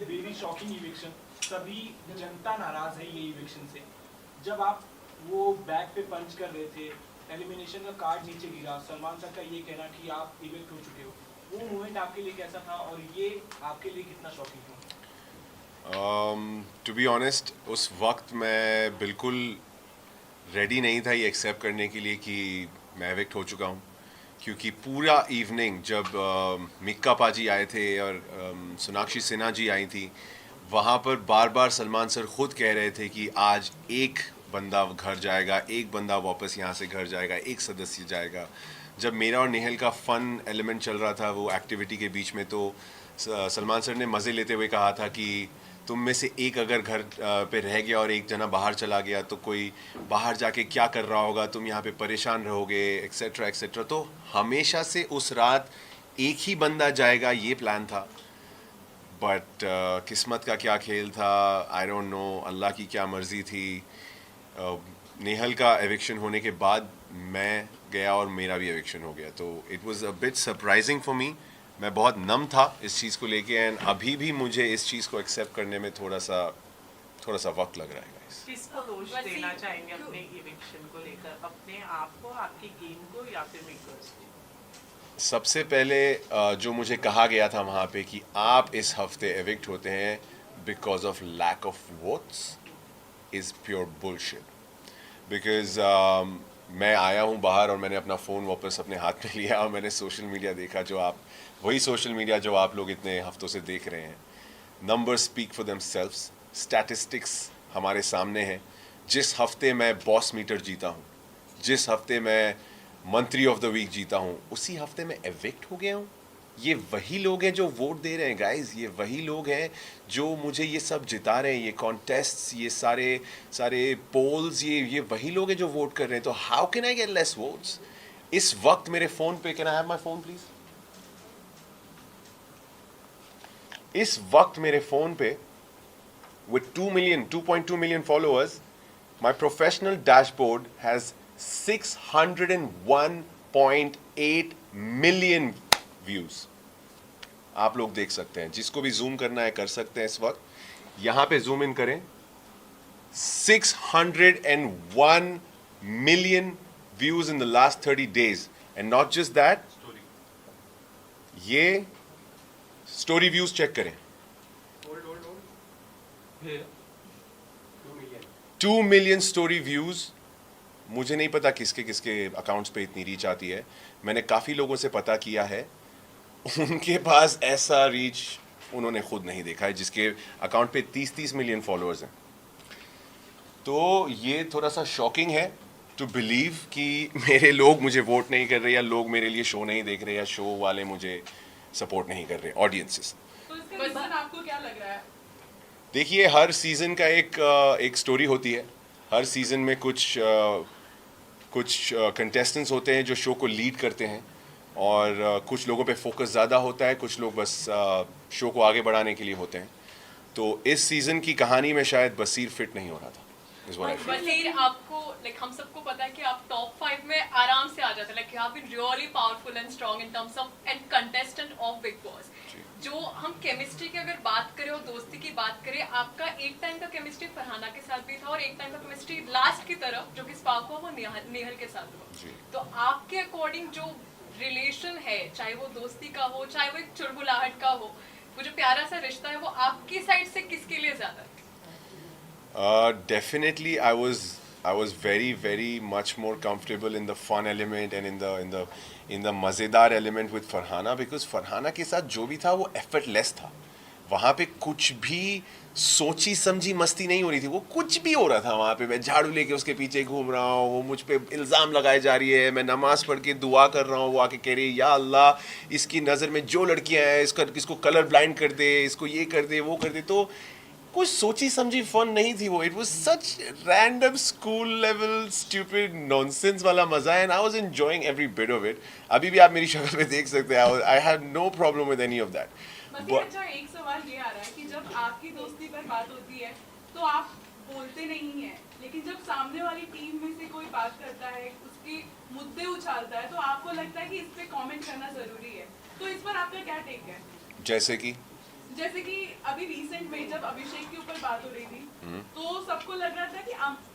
Very shocking eviction, सभी जनता नाराज है ये इविक्शन से। जब आप वो बैक पे पंच कर रहे थे, एलिमिनेशन का कार्ड नीचे गिरा, सलमान सर का ये कहना कि आप इविक्ट हो चुके हो, वो मोमेंट आपके लिए कैसा था और ये आपके लिए कितना शॉकिंग था? टू बी ऑनेस्ट, उस वक्त मैं बिल्कुल रेडी नहीं था ये एक्सेप्ट करने के लिए कि मैं एविक्ट हो चुका हूँ, क्योंकि पूरा इवनिंग जब मिक्का पाजी आए थे और सोनाक्षी सिन्हा जी आई थी, वहाँ पर बार बार सलमान सर खुद कह रहे थे कि आज एक बंदा घर जाएगा, एक बंदा वापस यहाँ से घर जाएगा, एक सदस्य जाएगा। जब मेरा और नेहल का फ़न एलिमेंट चल रहा था वो एक्टिविटी के बीच में, तो सलमान सर ने मज़े लेते हुए कहा था कि तुम में से एक अगर घर पे रह गया और एक जना बाहर चला गया तो कोई बाहर जाके क्या कर रहा होगा, तुम यहाँ पे परेशान रहोगे, एक्सेट्रा एक्सेट्रा। तो हमेशा से उस रात एक ही बंदा जाएगा ये प्लान था, बट किस्मत का क्या खेल था, आई डोंट नो, अल्लाह की क्या मर्ज़ी थी। नेहल का एविक्शन होने के बाद मैं गया और मेरा भी एविक्शन हो गया, तो it was a bit surprising for me. मैं बहुत नम था इस चीज़ को लेके, एंड अभी भी मुझे इस चीज़ को एक्सेप्ट करने में थोड़ा सा वक्त लग रहा है गाइस। किसको दोष देना चाहेंगे अपने इविक्शन को लेकर, अपने आप को, आपकी गेम को, या फिर मेकर्स को? सबसे पहले जो मुझे कहा गया था वहाँ पे कि आप इस हफ्ते एविक्ट होते हैं because of lack of votes, is pure bullshit. Because मैं आया हूँ बाहर और मैंने अपना फ़ोन वापस अपने हाथ में लिया और मैंने सोशल मीडिया देखा, जो आप वही सोशल मीडिया जो आप लोग इतने हफ्तों से देख रहे हैं। Number speak for them selves, statistics हमारे सामने हैं। जिस हफ्ते मैं बॉस मीटर जीता हूँ, जिस हफ्ते मैं मंत्री ऑफ द वीक जीता हूँ, उसी हफ्ते में एविक्ट हो गया हूँ। ये वही लोग हैं जो वोट दे रहे हैं गाइस, ये वही लोग हैं जो मुझे ये सब जिता रहे हैं, ये कॉन्टेस्ट्स, ये सारे पोल्स, ये वही लोग हैं जो वोट कर रहे हैं। तो how can I get less votes? इस वक्त मेरे फ़ोन पे, can I have my phone please? इस वक्त मेरे फ़ोन पे with 2.2 million followers, my professional dashboard has 601.8 million views. आप लोग देख सकते हैं, जिसको भी जूम करना है कर सकते हैं। इस वक्त यहाँ पे जूम इन करें, 601 million views in the last 30 days. And not just that, ये स्टोरी व्यूज चेक करें, 2 मिलियन स्टोरी व्यूज। मुझे नहीं पता किसके किसके अकाउंट्स पे इतनी रीच आती है। मैंने काफ़ी लोगों से पता किया है, उनके पास ऐसा रीच उन्होंने खुद नहीं देखा है, जिसके अकाउंट पे 30-30 मिलियन फॉलोअर्स हैं। तो ये थोड़ा सा शॉकिंग है टू बिलीव कि मेरे लोग मुझे वोट नहीं कर रहे, या लोग मेरे लिए शो नहीं देख रहे, या शो वाले मुझे सपोर्ट नहीं कर रहे, ऑडियंसेस। तो इसका रीजन आपको क्या लग रहा है? देखिए, हर सीज़न का एक स्टोरी होती है। हर सीज़न में कुछ कंटेस्टेंट्स होते हैं जो शो को लीड करते हैं, और कुछ लोगों पे फोकस ज़्यादा होता है, कुछ लोग बस शो को आगे बढ़ाने के लिए होते हैं। तो इस सीज़न की कहानी में शायद बसीर फिट नहीं हो रहा था, इस बार। बसीर, आपको लाइक हम सबको पता है कि आप टॉप 5 में आराम से आ जाते हैं, like you have been really powerful and strong in terms of and contestant of Bigg Boss. जो हम केमिस्ट्री की अगर बात करें और दोस्ती की बात करें, आपका एक टाइम का केमिस्ट्री फरहाना के साथ भी था और एक टाइम का केमिस्ट्री लास्ट की तरफ जो कि स्पार्क हुआ वो नेहल के साथ हुआ। तो आपके अकॉर्डिंग जो रिलेशन है, चाहे वो दोस्ती का हो, चाहे वो एक चुलबुलाहट का हो, वो जो प्यारा सा रिश्ता है, वो आपकी साइड से किसके लिए ज्यादा है? Definitely, I was very much more comfortable in the fun element and in the मज़ेदार element with Farhana, because Farhana के साथ जो भी था वो effortless था। वहाँ पे कुछ भी सोची समझी मस्ती नहीं हो रही थी, वो कुछ भी हो रहा था वहाँ पे। मैं झाड़ू लेके उसके पीछे घूम रहा हूँ, वो मुझ पे इल्ज़ाम लगाए जा रही है, मैं नमाज पढ़ के दुआ कर रहा हूँ, वो आके कह रही है या अल्लाह, इसकी नज़र में जो लड़कियाँ हैं इसको कलर ब्लाइंड कर दे, इसको ये कर दे, वो कर दे। तो कुछ सोची समझी फन नहीं थी वो। It was such random school level stupid nonsense वाला मजा, and I was enjoying every bit of it. अभी भी आप मेरी शक्ल पे देख सकते हैं, I have no problem with any of that. अच्छा, एक सवाल ये आ रहा है कि जब आपकी दोस्ती पर बात होती है तो आप बोलते नहीं हैं, लेकिन जब सामने वाली टीम में से कोई बात करता है, उसके मुद्दे उछालता है, तो आपको लगता है कि इस पे कमेंट करना जरूरी है। तो इस पर आपका क्या टेक है? जैसे कि जैसे कि अभी रिसेंट में जब अभिषेक के ऊपर बात हो रही थी तो सबको लग रहा था कि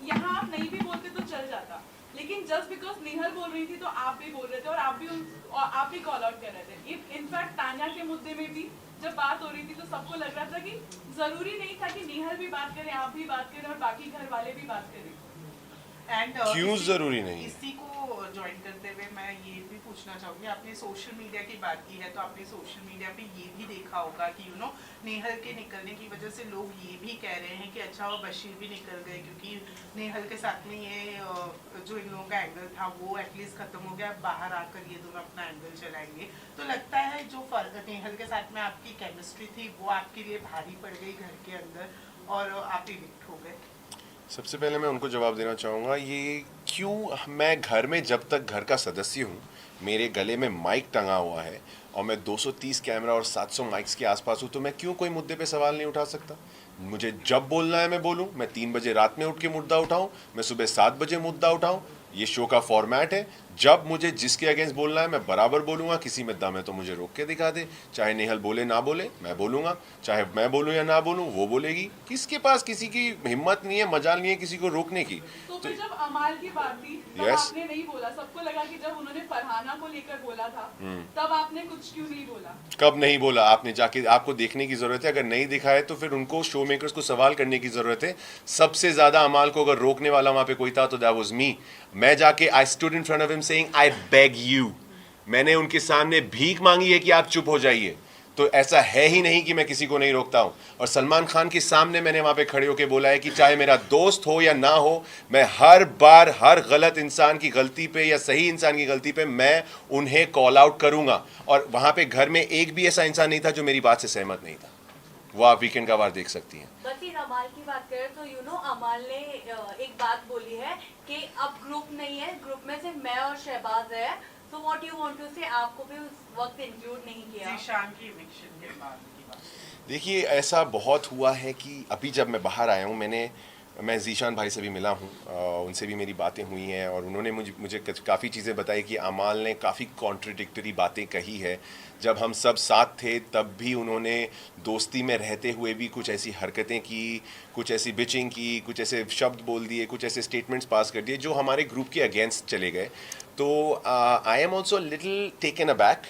यहाँ आप नहीं भी बोलते तो चल जाता, लेकिन जस्ट बिकॉज नेहल बोल रही थी तो आप भी बोल रहे थे और आप भी कॉल आउट कर रहे थे। इनफैक्ट तान्या के मुद्दे में भी जब बात हो रही थी तो सबको लग रहा था कि जरूरी नहीं था कि नेहल भी बात करें, आप भी बात करें और बाकी घर वाले भी बात करें। एंड क्यों जरूरी नहीं है? इसी को ज्वाइन करते हुए मैं ये भी पूछना चाहूँगी, आपने सोशल मीडिया की बात की है तो आपने सोशल मीडिया पे ये भी देखा होगा कि नेहल के निकलने की वजह से लोग ये भी कह रहे हैं कि अच्छा वो बशीर भी निकल गए क्योंकि नेहल के साथ में ये जो इन लोगों का एंगल था वो एटलीस्ट खत्म हो गया, बाहर आकर ये दोनों अपना एंगल चलाएंगे। तो लगता है जो नेहल के साथ में आपकी केमिस्ट्री थी वो आपके लिए भारी पड़ गई घर के अंदर और आप इविक्ट हो गए। सबसे पहले मैं उनको जवाब देना चाहूँगा, ये क्यों मैं घर में जब तक घर का सदस्य हूँ, मेरे गले में माइक टंगा हुआ है और मैं 230 कैमरा और 700 माइक्स के आसपास हूँ, तो मैं क्यों कोई मुद्दे पे सवाल नहीं उठा सकता? मुझे जब बोलना है मैं बोलूँ, मैं 3 बजे रात में उठ के मुद्दा उठाऊँ, मैं सुबह 7 बजे मुद्दा उठाऊँ, ये शो का फॉर्मेट है। जब मुझे जिसके अगेंस्ट बोलना है मैं बराबर बोलूँगा, किसी में दम है तो मुझे रोक के दिखा दे। चाहे नेहल बोले ना बोले मैं बोलूँगा, चाहे मैं बोलूँ या ना बोलूँ वो बोलेगी। किसके पास किसी की हिम्मत नहीं है, मजाल नहीं है किसी को रोकने की। तो फिर जब अमाल की बात थी तब Yes. आपने नहीं बोला, सबको लगा कि जब उन्होंने फरहाना को लेकर बोला था तब आपने कुछ क्यों नहीं बोला? कब नहीं बोला? आपने जाके, आपको देखने की जरूरत है, अगर नहीं दिखा है तो फिर उनको शो मेकर्स को सवाल करने की जरूरत है। सबसे ज्यादा अमाल को अगर रोकने वाला वहां पे कोई था तो दैट वाज मी। मैं जाके I stood in front of him saying I beg you, मैंने उनके सामने भीख मांगी है कि आप चुप हो जाइए। तो ऐसा है ही नहीं कि मैं किसी को नहीं रोकता हूं। और सलमान खान के सामने मैंने वहां पे खड़े होकर बोला है कि चाहे मेरा दोस्त हो या ना हो, मैं हर बार हर गलत इंसान की गलती पे या सही इंसान की गलती पे मैं उन्हें कॉल आउट करूंगा। और वहां पे घर में एक भी ऐसा इंसान नहीं था जो मेरी बात से सहमत नहीं था। वो आप वीकेंड का वार देख सकती हैं। बसीर, अमाल की बात करें तो अमाल ने एक बात बोली है कि अब ग्रुप नहीं है, ग्रुप में सिर्फ मैं और शहबाज है। तो व्हाट यू वांट टू से, आपको भी उस वक्त इंक्लूड नहीं किया? जीशान की इविक्शन के बाद की बात। देखिए, ऐसा बहुत हुआ है कि अभी जब मैं बाहर आया हूँ, मैं जीशान भाई से भी मिला हूँ, उनसे भी मेरी बातें हुई हैं और उन्होंने मुझे काफ़ी चीज़ें बताई कि अमाल ने काफ़ी कॉन्ट्रडिक्टरी बातें कही है। जब हम सब साथ थे तब भी उन्होंने दोस्ती में रहते हुए भी कुछ ऐसी हरकतें की, कुछ ऐसी बिचिंग की, कुछ ऐसे शब्द बोल दिए, कुछ ऐसे स्टेटमेंट्स पास कर दिए जो हमारे ग्रुप के अगेंस्ट चले गए। तो I am also little taken aback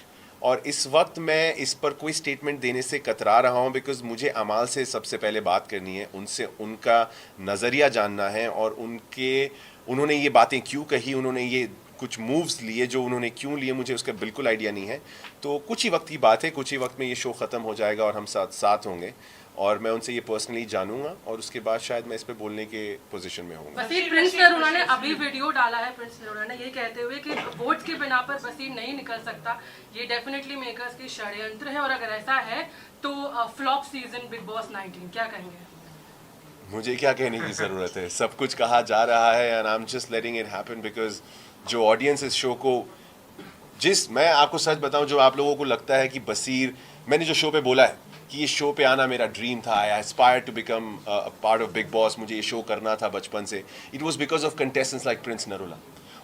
और इस वक्त मैं इस पर कोई स्टेटमेंट देने से कतरा रहा हूँ बिकॉज़ मुझे अमाल से सबसे पहले बात करनी है, उनसे उनका नज़रिया जानना है और उन्होंने ये बातें क्यों कही, उन्होंने ये कुछ मूव्स लिए जो उन्होंने क्यों लिए, मुझे उसका बिल्कुल आइडिया नहीं है। तो कुछ ही वक्त की बात है, कुछ ही वक्त में ये शो ख़त्म हो जाएगा और हम साथ होंगे और मैं उनसे ये पर्सनली जानूंगा और उसके बाद शायद मैं इस पे बोलने के पोजीशन में होऊंगा। बसीर, प्रिंस नरूला ने अभी वीडियो डाला है, प्रिंस नरूला ने ये कहते हुए कि वोट्स के बिना पर बसीर नहीं निकल सकता, ये डेफिनेटली मेकर्स की षड्यंत्र है और अगर ऐसा है तो फ्लॉप सीजन बिग बॉस 19, क्या कहेंगे? मुझे क्या कहने की ज़रूरत है, सब कुछ कहा जा रहा है and I am just letting it happen because जो ऑडियंस इस शो को, मैं आपको सच बताऊं, जो आप लोगों को लगता है कि बसीर, मैंने जो शो पे बोला है कि ये शो पे आना मेरा ड्रीम था, I aspire to become a part of Bigg Boss, मुझे ये शो करना था बचपन से, it was because of contestants like Prince Narula.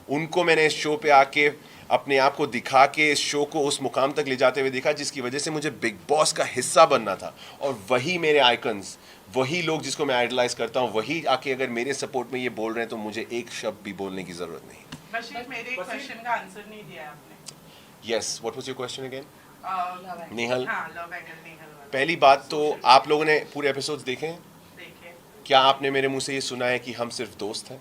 उनको मैंने इस शो पे आके अपने आप को दिखा के इस शो को उस मुकाम तक ले जाते हुए देखा जिसकी वजह से मुझे बिग बॉस का हिस्सा बनना था और वही मेरे आइकन्स, वही लोग जिसको मैं आइडलाइज करता हूँ, वही आके अगर मेरे सपोर्ट में ये बोल रहे हैं तो मुझे एक शब्द भी बोलने की ज़रूरत नहीं। बशीर, मेरे क्वेश्चन का आंसर नहीं दिया आपने। Yes, what was your question again? Nehal, हाँ, लव एंगल नेहल वाला। पहली बात तो आप लोगों ने पूरे एपिसोड्स देखे हैं? देखिए, क्या आपने मेरे मुंह से ये सुना है कि हम सिर्फ दोस्त हैं?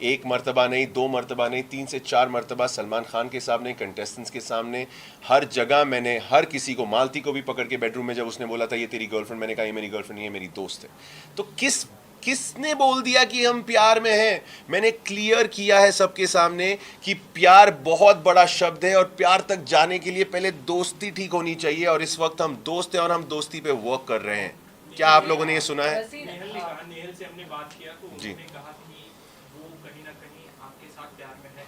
एक मर्तबा नहीं, 2 मर्तबा नहीं, 3 से 4 मर्तबा सलमान खान के सामने, कंटेस्टेंट्स के सामने, हर जगह मैंने हर किसी को, मालती को भी पकड़ के बेडरूम में जब उसने बोला था ये तेरी गर्लफ्रेंड, मैंने कहा ये मेरी गर्लफ्रेंड नहीं है, मेरी दोस्त है। तो किसने बोल दिया कि हम प्यार में हैं? मैंने क्लियर किया है सबके सामने कि प्यार बहुत बड़ा शब्द है और प्यार तक जाने के लिए पहले दोस्ती ठीक होनी चाहिए और इस वक्त हम दोस्त हैं और हम दोस्ती पे वर्क कर रहे हैं। क्या आप लोगों ने ये सुना है? नेहल ने कहा, नेहल से हमने बात किया तो जी। उन्होंने कहा कि वो कहीं ना कहीं आपके साथ प्यार में है,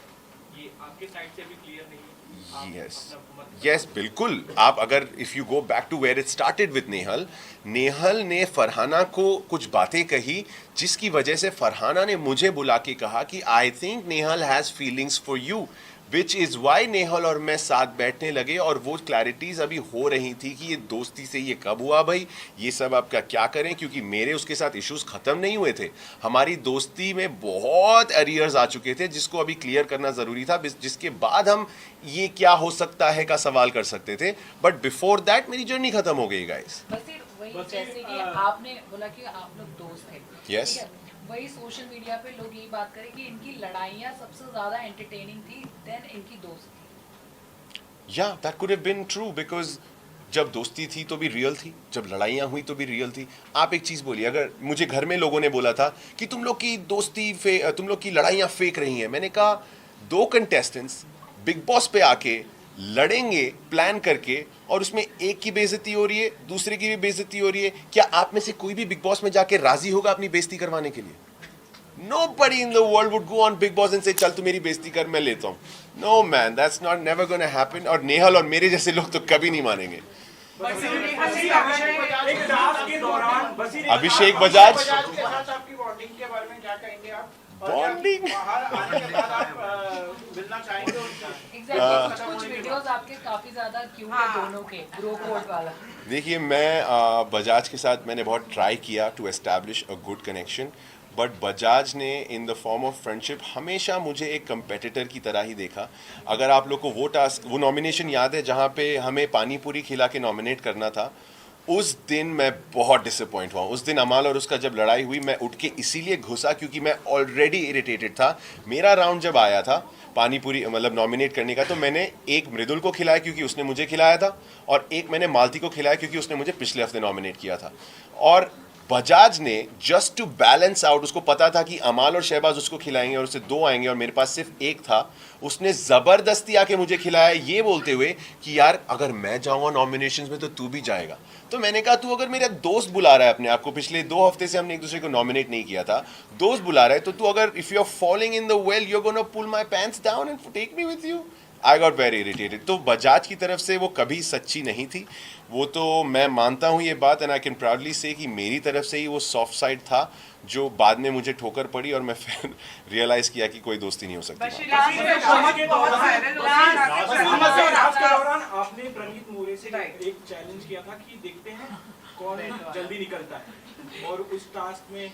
ये आपके साइड से भी क्लियर नहीं है। आप यस अपना मत यस, बिल्कुल। आप अगर if you go back to where it started with Nehal ने फरहाना को कुछ बातें कही जिसकी वजह से फरहाना ने मुझे बुला के कहा कि I think Nehal has feelings for you. Which is why Nehal और मैं साथ बैठने लगे और वो क्लैरिटीज़ अभी हो रही थी कि ये दोस्ती से ये कब हुआ भाई, ये सब आपका क्या करें, क्योंकि मेरे उसके साथ इश्यूज ख़त्म नहीं हुए थे। हमारी दोस्ती में बहुत एरियर्स आ चुके थे जिसको अभी क्लियर करना ज़रूरी था, जिसके बाद हम ये क्या हो सकता है का सवाल कर सकते थे, बट बिफोर दैट मेरी जर्नी ख़त्म हो गई गाइस। वही बस जैसे कि ये, आपने बोला कि आप लोग दोस्त थे, Yes. ठीक है? वही सोशल मीडिया पे लोग यही बात करें कि इनकी लड़ाइयाँ सबसे ज्यादा एंटरटेनिंग थी देन इनकी दोस्ती। या that could have been true, because जब दोस्ती थी तो भी रियल थी, जब लड़ाइयाँ हुई तो भी रियल थी। आप एक चीज़ बोलिए, अगर मुझे घर में लोगों ने बोला था कि तुम लोग की दोस्ती तुम लोग की लड़ाइयाँ फेक रही हैं, मैंने कहा 2 कंटेस्टेंट्स बिग बॉस पे आके लड़ेंगे प्लान करके और उसमें एक की बेइज्जती हो रही है, दूसरे की भी बेइज्जती हो रही है, क्या आप में से कोई भी बिग बॉस में जाके राजी होगा अपनी बेइज्जती करवाने के लिए? Nobody in the world would go on Big Boss and say चल तू मेरी बेइज्जती कर, मैं लेता हूँ। No man, that's not never gonna happen। और नेहल और मेरे जैसे लोग तो कभी नहीं मानेंगे। एक टास्क के दौरान अभिषेक बजाज के साथ आपकी बॉन्डिंग के बारे में क्या कहेंगे आप? बॉन्डिंग बाहर आने के बाद आप मिलना चाहेंगे उनका? एग्जैक्टली, कुछ वीडियोस आपके काफी ज्यादा क्यूट है दोनों के, ब्रो कोड वाला। देखिए, मैं बजाज के साथ मैंने बहुत ट्राई किया to establish a good connection, but Bajaj ने in the form of friendship हमेशा मुझे एक कंपेटिटर की तरह ही देखा। अगर आप लोग को वो टास्क, वो नॉमिनेशन याद है जहाँ पे हमें पानी पूरी खिला के नॉमिनेट करना था, उस दिन मैं बहुत डिसअपॉइंट हुआ। उस दिन अमाल और उसका जब लड़ाई हुई, मैं उठ के इसीलिए घुसा क्योंकि मैं ऑलरेडी इरिटेटेड था। मेरा राउंड जब आया था पानी पूरी मतलब नॉमिनेट करने का, तो मैंने एक मृदुल को खिलाया क्योंकि उसने मुझे खिलाया था, और एक मैंने मालती को खिलाया क्योंकि उसने मुझे पिछले हफ्ते नॉमिनेट किया था। और बजाज ने जस्ट टू बैलेंस आउट, उसको पता था कि अमाल और शहबाज उसको खिलाएंगे और उससे 2 आएंगे और मेरे पास सिर्फ एक था, उसने ज़बरदस्ती आके मुझे खिलाया ये बोलते हुए कि यार अगर मैं जाऊंगा नॉमिनेशंस में तो तू भी जाएगा। तो मैंने कहा तू अगर मेरा दोस्त बुला रहा है अपने आप को, पिछले 2 हफ्ते से हमने एक दूसरे को नॉमिनेट नहीं किया था, दोस्त बुला रहा है, तो तू अगर if you are following in the well you are gonna pull my pants down and take me with you. I got very irritated. तो बजाज की तरफ से वो कभी सच्ची नहीं थी, वो तो मैं मानता हूँ ये बात, एंड आई कैन प्राउडली से कि मेरी तरफ से ही वो सॉफ्ट साइड था जो बाद में मुझे ठोकर पड़ी और मैं फिर रियलाइज़ किया कि कोई दोस्ती नहीं हो सकती। टास्क के दौरान आपने प्रणीत मोरे से एक चैलेंज किया था कि देखते हैं कौन जल्दी निकलता है, और उस टास्क में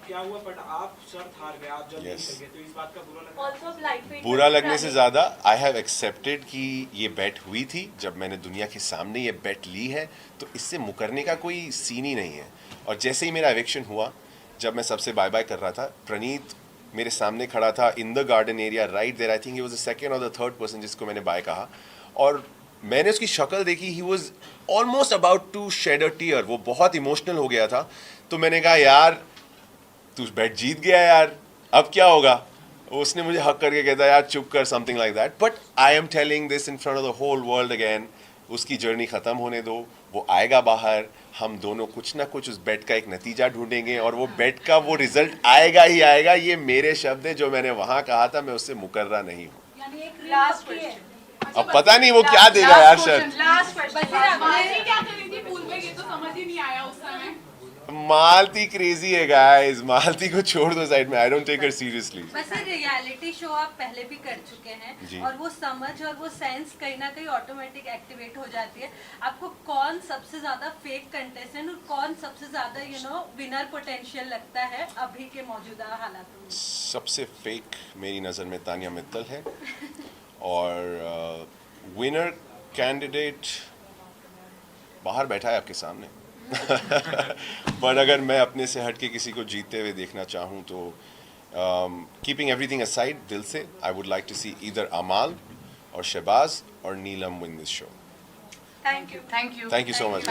क्या हुआ, बट आप शर्त हार गए, आप जल्दी Yes. निकल गए, तो इस बात का बुरा लगा? Also life में बुरा लगने से ज़्यादा आई हैव एक्सेप्टेड कि ये बेट हुई थी। जब मैंने दुनिया के सामने ये बेट ली है तो इससे मुकरने का कोई सीन ही नहीं है। और जैसे ही मेरा एविक्शन हुआ, जब मैं सबसे बाय बाय कर रहा था, प्रणीत मेरे सामने खड़ा था in the garden area right there. I think he was the second और द थर्ड पर्सन जिसको मैंने बाय कहा, और मैंने उसकी शक्ल देखी, he was almost about to shed a tear, वो बहुत इमोशनल हो गया था। तो मैंने कहा यार तू बेट जीत गया यार, अब क्या होगा? उसने मुझे हक करके कहता यार चुप कर, something like that. But I am telling this in front of the whole world again, उसकी जर्नी ख़त्म होने दो, वो आएगा बाहर, हम दोनों कुछ ना कुछ उस बेट का एक नतीजा ढूंढेंगे और वो बेट का वो रिजल्ट आएगा ही आएगा। ये मेरे शब्द हैं जो मैंने वहाँ कहा था, मैं उससे मुकर्रा नहीं हूँ। यानी एक लास्ट क्वेश्चन। अब पता नहीं वो क्या देगा यार शर्त। Last question. मालती क्या करी थी पूल में, ये तो समझ ही नहीं आया उस समय। मालती क्रेजी है गाइस, मालती को छोड़ दो साइड में, I don't take her seriously. वैसे रियलिटी शो आप पहले भी कर चुके जी। हैं और वो समझ और वो सेंस कहीं ना कहीं ऑटोमेटिक एक्टिवेट हो जाती है। आपको कौन सबसे ज्यादा फेक कंटेस्टेंट और कौन सबसे ज्यादा विनर पोटेंशियल लगता है अभी के मौजूदा हालातों में? सबसे फेक मेरी नज़र में तानिया मित्तल है, और विनर कैंडिडेट बाहर बैठा है आपके सामने। पर अगर मैं अपने से हट के किसी को जीतते हुए देखना चाहूँ तो कीपिंग एवरीथिंग असाइड, दिल से I would like to see either Amaal और शहबाज और Neelam win this show. Thank you. Thank you so much.